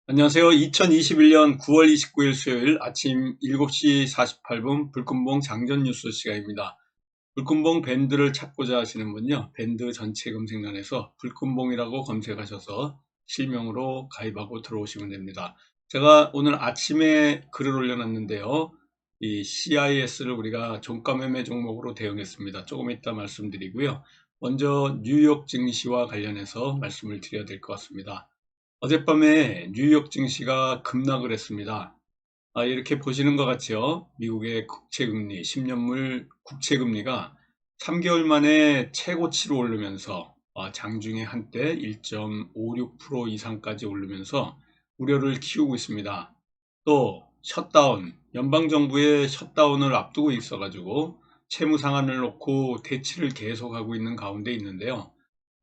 안녕하세요. 2021년 9월 29일 수요일 아침 7시 48분 불금봉 장전 뉴스 시간입니다. 불금봉 밴드를 찾고자 하시는 분요, 밴드 전체 검색란에서 불금봉이라고 검색하셔서 실명으로 가입하고 들어오시면 됩니다. 제가 오늘 아침에 글을 올려놨는데요. 이 CIS를 우리가 종가 매매 종목으로 대응했습니다. 조금 이따 말씀드리고요. 먼저 뉴욕 증시와 관련해서 말씀을 드려야 될 것 같습니다. 어젯밤에 뉴욕 증시가 급락을 했습니다. 이렇게 보시는 것 같죠? 미국의 국채금리, 10년물 국채금리가 3개월 만에 최고치로 오르면서 장중에 한때 1.56% 이상까지 오르면서 우려를 키우고 있습니다. 또 셧다운, 연방정부의 셧다운을 앞두고 있어가지고 채무 상한을 놓고 대치를 계속하고 있는 가운데 있는데요.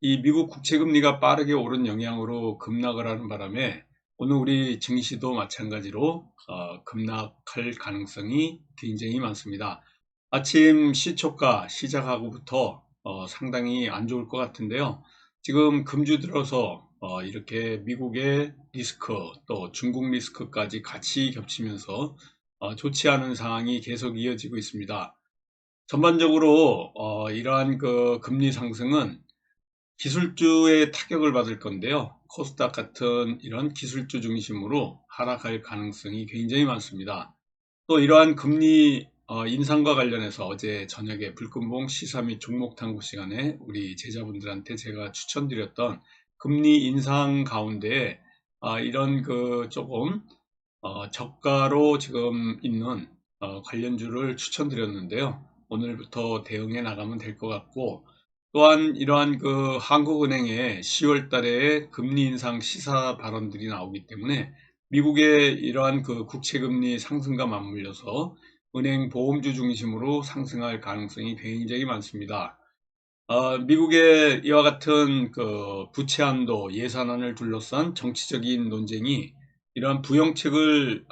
이 미국 국채금리가 빠르게 오른 영향으로 급락을 하는 바람에 오늘 우리 증시도 마찬가지로 급락할 가능성이 굉장히 많습니다. 아침 시초가 시작하고부터 상당히 안 좋을 것 같은데요. 지금 금주 들어서 이렇게 미국의 리스크 또 중국 리스크까지 같이 겹치면서 좋지 않은 상황이 계속 이어지고 있습니다. 전반적으로 이러한 그 금리 상승은 기술주의 타격을 받을 건데요. 코스닥 같은 이런 기술주 중심으로 하락할 가능성이 굉장히 많습니다. 또 이러한 금리 인상과 관련해서 어제 저녁에 불금봉 시사 및 종목 탐구 시간에 우리 제자분들한테 제가 추천드렸던 금리 인상 가운데 이런 그 조금 저가로 지금 있는 관련주를 추천드렸는데요. 오늘부터 대응해 나가면 될 것 같고, 또한 이러한 그 한국은행의 10월 달에 금리 인상 시사 발언들이 나오기 때문에 미국의 이러한 그 국채금리 상승과 맞물려서 은행 보험주 중심으로 상승할 가능성이 굉장히 많습니다. 미국의 이와 같은 그 부채 한도 예산안을 둘러싼 정치적인 논쟁이 이러한 부정책을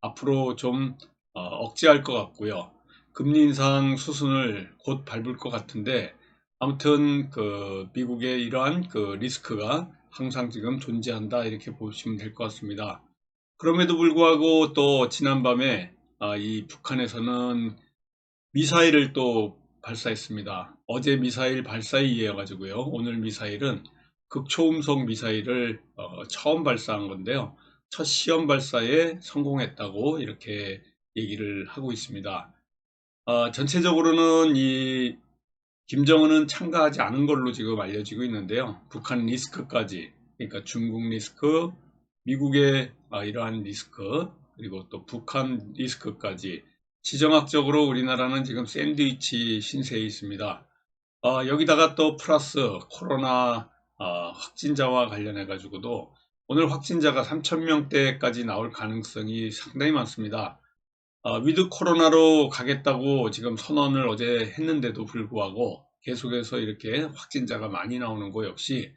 앞으로 좀 억제할 것 같고요. 금리 인상 수순을 곧 밟을 것 같은데 아무튼 그 미국의 이러한 그 리스크가 항상 지금 존재한다 이렇게 보시면 될 것 같습니다. 그럼에도 불구하고 또 지난밤에 이 북한에서는 미사일을 또 발사했습니다. 어제 미사일 발사에 의해 가지고요. 오늘 미사일은 극초음속 미사일을 처음 발사한 건데요. 첫 시험 발사에 성공했다고 이렇게 얘기를 하고 있습니다. 전체적으로는 이 김정은은 참가하지 않은 걸로 지금 알려지고 있는데요. 북한 리스크까지, 그러니까 중국 리스크, 미국의 이러한 리스크, 그리고 또 북한 리스크까지 지정학적으로 우리나라는 지금 샌드위치 신세에 있습니다. 여기다가 또 플러스 코로나 확진자와 관련해 가지고도 오늘 확진자가 3,000명대까지 나올 가능성이 상당히 많습니다. 위드 코로나로 가겠다고 지금 선언을 어제 했는데도 불구하고 계속해서 이렇게 확진자가 많이 나오는 거 역시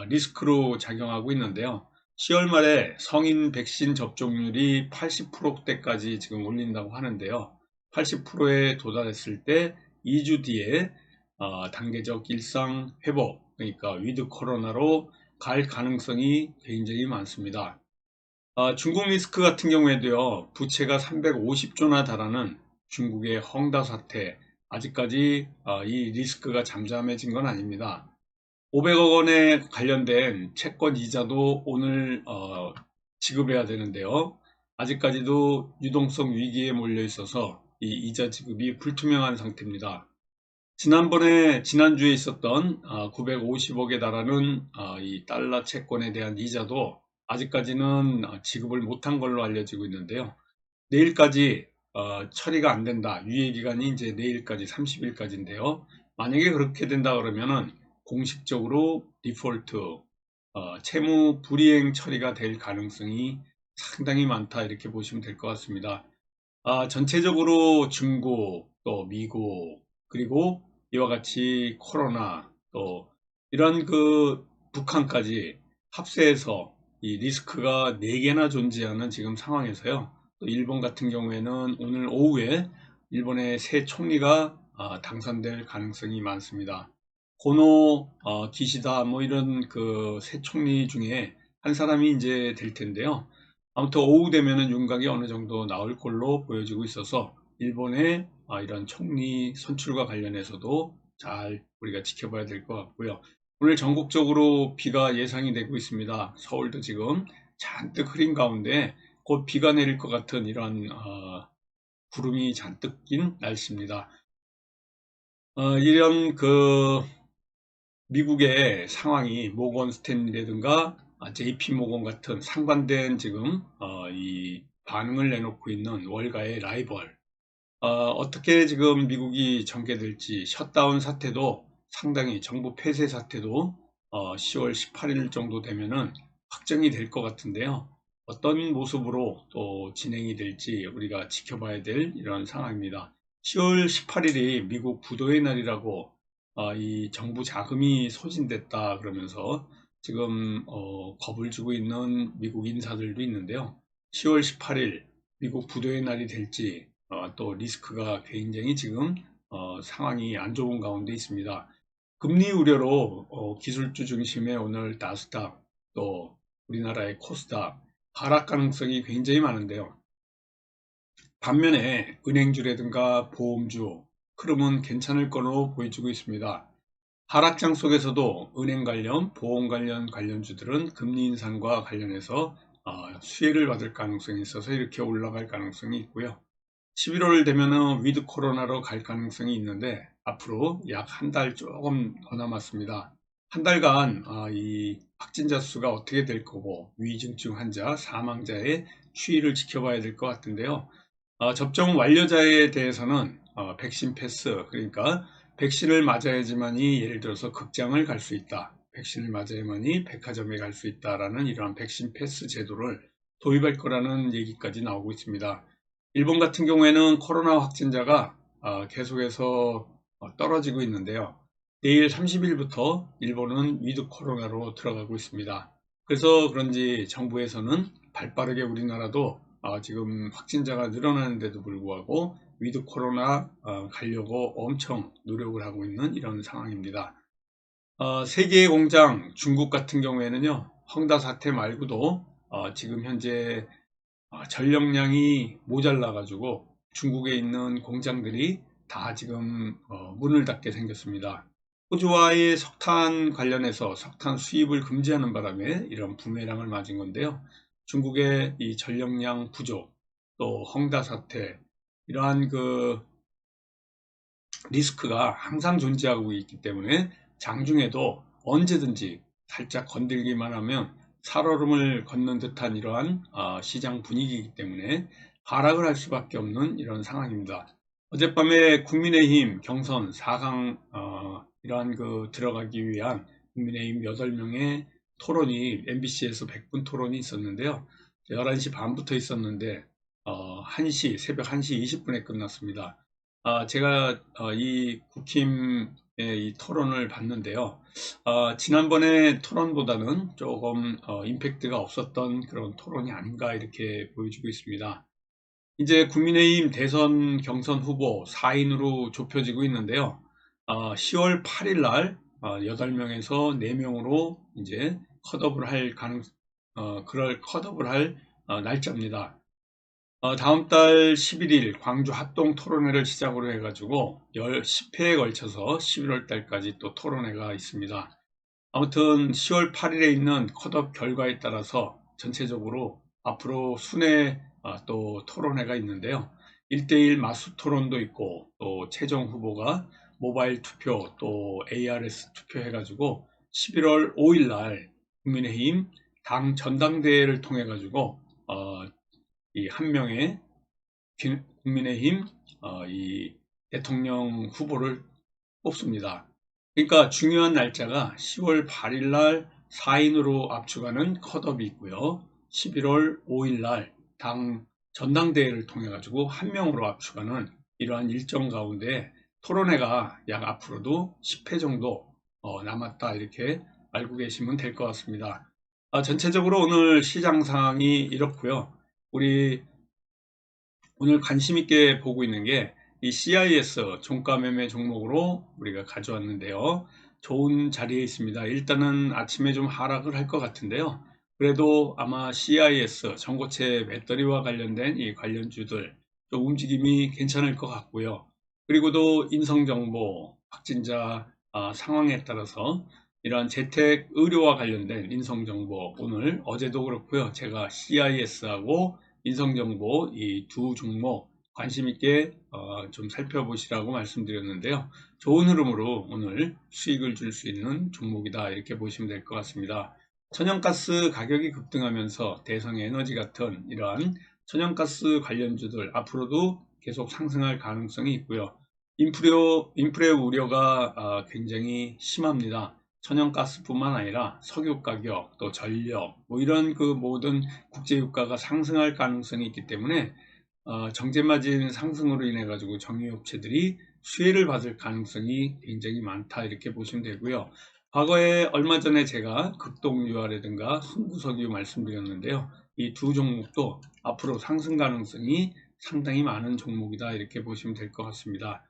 리스크로 작용하고 있는데요. 10월 말에 성인 백신 접종률이 80%대까지 지금 올린다고 하는데요. 80%에 도달했을 때 2주 뒤에 단계적 일상 회복, 그러니까 위드 코로나로 갈 가능성이 굉장히 많습니다. 중국 리스크 같은 경우에도요, 부채가 350조나 달하는 중국의 헝다 사태, 아직까지 이 리스크가 잠잠해진 건 아닙니다. 500억 원에 관련된 채권 이자도 오늘 지급해야 되는데요. 아직까지도 유동성 위기에 몰려 있어서 이 이자 지급이 불투명한 상태입니다. 지난주에 있었던 950억에 달하는 이 달러 채권에 대한 이자도 아직까지는 지급을 못한 걸로 알려지고 있는데요. 내일까지 처리가 안 된다. 유예기간이 이제 내일까지 30일까지인데요. 만약에 그렇게 된다 그러면은 공식적으로 디폴트, 채무 불이행 처리가 될 가능성이 상당히 많다. 이렇게 보시면 될 것 같습니다. 전체적으로 중국, 또 미국, 그리고 이와 같이 코로나, 또 이런 그 북한까지 합세해서 이 리스크가 4개나 존재하는 지금 상황에서요. 또 일본 같은 경우에는 오늘 오후에 일본의 새 총리가 당선될 가능성이 많습니다. 고노, 기시다 뭐 이런 그 새 총리 중에 한 사람이 이제 될 텐데요. 아무튼 오후 되면은 윤곽이 어느 정도 나올 걸로 보여지고 있어서 일본의 이런 총리 선출과 관련해서도 잘 우리가 지켜봐야 될 것 같고요. 오늘 전국적으로 비가 예상이 되고 있습니다. 서울도 지금 잔뜩 흐린 가운데 곧 비가 내릴 것 같은 이런 구름이 잔뜩 낀 날씨입니다. 이런 미국의 상황이 모건 스탠리라든가 JP 모건 같은 상반된 지금 이 반응을 내놓고 있는 월가의 라이벌, 어떻게 지금 미국이 전개될지, 셧다운 사태도 상당히 정부 폐쇄 사태도 10월 18일 정도 되면은 확정이 될 것 같은데요. 어떤 모습으로 또 진행이 될지 우리가 지켜봐야 될 이런 상황입니다. 10월 18일이 미국 부도의 날이라고 이 정부 자금이 소진됐다 그러면서 지금 겁을 주고 있는 미국 인사들도 있는데요. 10월 18일 미국 부도의 날이 될지 또 리스크가 굉장히 지금 상황이 안 좋은 가운데 있습니다. 금리 우려로 기술주 중심의 오늘 나스닥 또 우리나라의 코스닥 하락 가능성이 굉장히 많은데요. 반면에 은행주라든가 보험주 흐름은 괜찮을 거로 보여지고 있습니다. 하락장 속에서도 은행 관련, 보험 관련주들은 금리 인상과 관련해서 수혜를 받을 가능성이 있어서 이렇게 올라갈 가능성이 있고요. 11월 되면은 위드 코로나로 갈 가능성이 있는데 앞으로 약 한 달 조금 더 남았습니다. 한 달간 이 확진자 수가 어떻게 될 거고 위중증 환자, 사망자의 추이를 지켜봐야 될 것 같은데요. 접종 완료자에 대해서는 백신 패스, 그러니까 백신을 맞아야지만이 예를 들어서 극장을 갈 수 있다. 백신을 맞아야만이 백화점에 갈 수 있다라는 이러한 백신 패스 제도를 도입할 거라는 얘기까지 나오고 있습니다. 일본 같은 경우에는 코로나 확진자가 계속해서 떨어지고 있는데요. 내일 30일부터 일본은 위드 코로나로 들어가고 있습니다. 그래서 그런지 정부에서는 발빠르게 우리나라도 지금 확진자가 늘어나는데도 불구하고 위드 코로나 가려고 엄청 노력을 하고 있는 이런 상황입니다. 세계의 공장 중국 같은 경우에는요, 헝다 사태 말고도 지금 현재 전력량이 모자라 가지고 중국에 있는 공장들이 다 지금 문을 닫게 생겼습니다. 호주와의 석탄 관련해서 석탄 수입을 금지하는 바람에 이런 부메랑을 맞은 건데요. 중국의 이 전력량 부족, 또 헝다 사태, 이러한 리스크가 항상 존재하고 있기 때문에 장중에도 언제든지 살짝 건들기만 하면 살얼음을 걷는 듯한 이러한 시장 분위기이기 때문에 하락을 할 수밖에 없는 이런 상황입니다. 어젯밤에 국민의힘 경선 4강 이러한 들어가기 위한 국민의힘 8명의 토론이 MBC에서 100분 토론이 있었는데요. 11시 반부터 있었는데 새벽 1시 20분에 끝났습니다. 제가 이 국힘의 이 토론을 봤는데요. 지난번에 토론보다는 조금 임팩트가 없었던 그런 토론이 아닌가 이렇게 보여지고 있습니다. 이제 국민의힘 대선 경선 후보 4인으로 좁혀지고 있는데요. 10월 8일 날 8명에서 4명으로 이제 컷업을 할 날짜입니다. 다음 달 11일 광주 합동 토론회를 시작으로 해가지고 10회에 걸쳐서 11월 달까지 또 토론회가 있습니다. 아무튼 10월 8일에 있는 컷업 결과에 따라서 전체적으로 앞으로 순회 또 토론회가 있는데요. 1대1 맞수 토론도 있고 또 최종 후보가 모바일 투표 또 ARS 투표 해가지고 11월 5일 날 국민의힘 당 전당대회를 통해 가지고 이 한 명의 국민의힘 이 대통령 후보를 뽑습니다. 그러니까 중요한 날짜가 10월 8일 날 4인으로 압축하는 컷업이 있고요. 11월 5일 날 당 전당대회를 통해 가지고 한 명으로 압축하는 이러한 일정 가운데 토론회가 약 앞으로도 10회 정도 남았다 이렇게 알고 계시면 될 것 같습니다. 전체적으로 오늘 시장 상황이 이렇고요. 우리 오늘 관심 있게 보고 있는 게 이 CIS 종가 매매 종목으로 우리가 가져왔는데요. 좋은 자리에 있습니다. 일단은 아침에 좀 하락을 할 것 같은데요. 그래도 아마 CIS, 전고체 배터리와 관련된 이 관련주들 좀 움직임이 괜찮을 것 같고요. 그리고도 인성정보, 확진자 상황에 따라서 이러한 재택 의료와 관련된 인성정보, 오늘 어제도 그렇고요. 제가 CIS하고 인성정보 이 두 종목 관심 있게 좀 살펴보시라고 말씀드렸는데요. 좋은 흐름으로 오늘 수익을 줄 수 있는 종목이다, 이렇게 보시면 될 것 같습니다. 천연가스 가격이 급등하면서 대성에너지 같은 이러한 천연가스 관련주들 앞으로도 계속 상승할 가능성이 있고요. 인플레 우려가 굉장히 심합니다. 천연가스뿐만 아니라 석유 가격, 또 전력, 뭐 이런 그 모든 국제유가가 상승할 가능성이 있기 때문에 정제마진 상승으로 인해 가지고 정유업체들이 수혜를 받을 가능성이 굉장히 많다, 이렇게 보시면 되고요. 과거에 얼마 전에 제가 극동유화라든가 흥구석유 말씀드렸는데요. 이 두 종목도 앞으로 상승 가능성이 상당히 많은 종목이다, 이렇게 보시면 될 것 같습니다.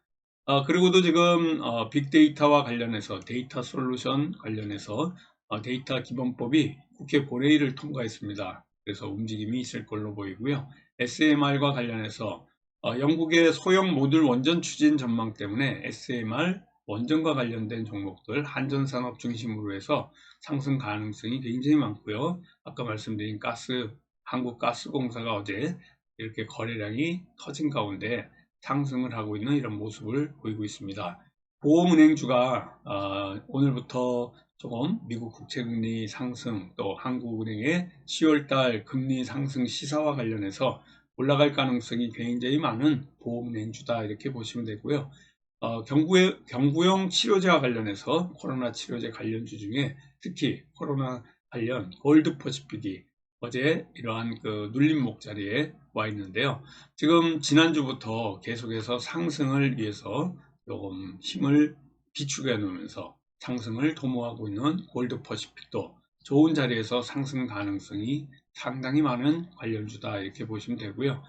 그리고도 지금 빅데이터와 관련해서 데이터 솔루션 관련해서 데이터 기본법이 국회 본회의를 통과했습니다. 그래서 움직임이 있을 걸로 보이고요. SMR과 관련해서 영국의 소형 모듈 원전 추진 전망 때문에 SMR 원전과 관련된 종목들 한전산업 중심으로 해서 상승 가능성이 굉장히 많고요. 아까 말씀드린 한국가스공사가 어제 이렇게 거래량이 터진 가운데 상승을 하고 있는 이런 모습을 보이고 있습니다. 보험은행주가 오늘부터 조금 미국 국채금리 상승, 또 한국은행의 10월달 금리 상승 시사와 관련해서 올라갈 가능성이 굉장히 많은 보험은행주다, 이렇게 보시면 되고요. 경구용 치료제와 관련해서 코로나 치료제 관련주 중에 특히 코로나 관련 골드퍼시픽이 어제 이러한 그 눌림목 자리에 와 있는데요. 지금 지난주부터 계속해서 상승을 위해서 조금 힘을 비축해 놓으면서 상승을 도모하고 있는 골드퍼시픽도 좋은 자리에서 상승 가능성이 상당히 많은 관련주다, 이렇게 보시면 되고요.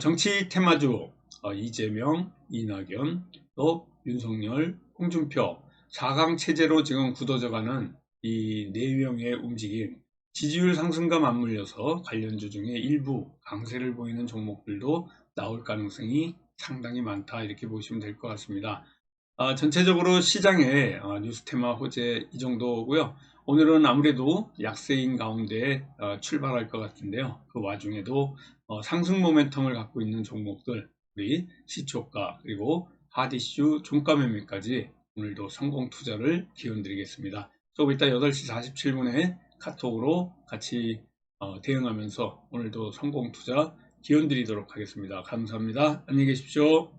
정치 테마주 이재명, 이낙연, 또 윤석열, 홍준표 4강 체제로 지금 굳어져가는 이 4명의 움직임, 지지율 상승과 맞물려서 관련주 중에 일부 강세를 보이는 종목들도 나올 가능성이 상당히 많다, 이렇게 보시면 될 것 같습니다. 전체적으로 시장의 뉴스 테마 호재 이 정도고요. 오늘은 아무래도 약세인 가운데 출발할 것 같은데요. 그 와중에도 상승 모멘텀을 갖고 있는 종목들, 우리 시초가 그리고 핫이슈 종가 매매까지 오늘도 성공 투자를 기원드리겠습니다. 조금 이따 8시 47분에 카톡으로 같이 대응하면서 오늘도 성공 투자 기원드리도록 하겠습니다. 감사합니다. 안녕히 계십시오.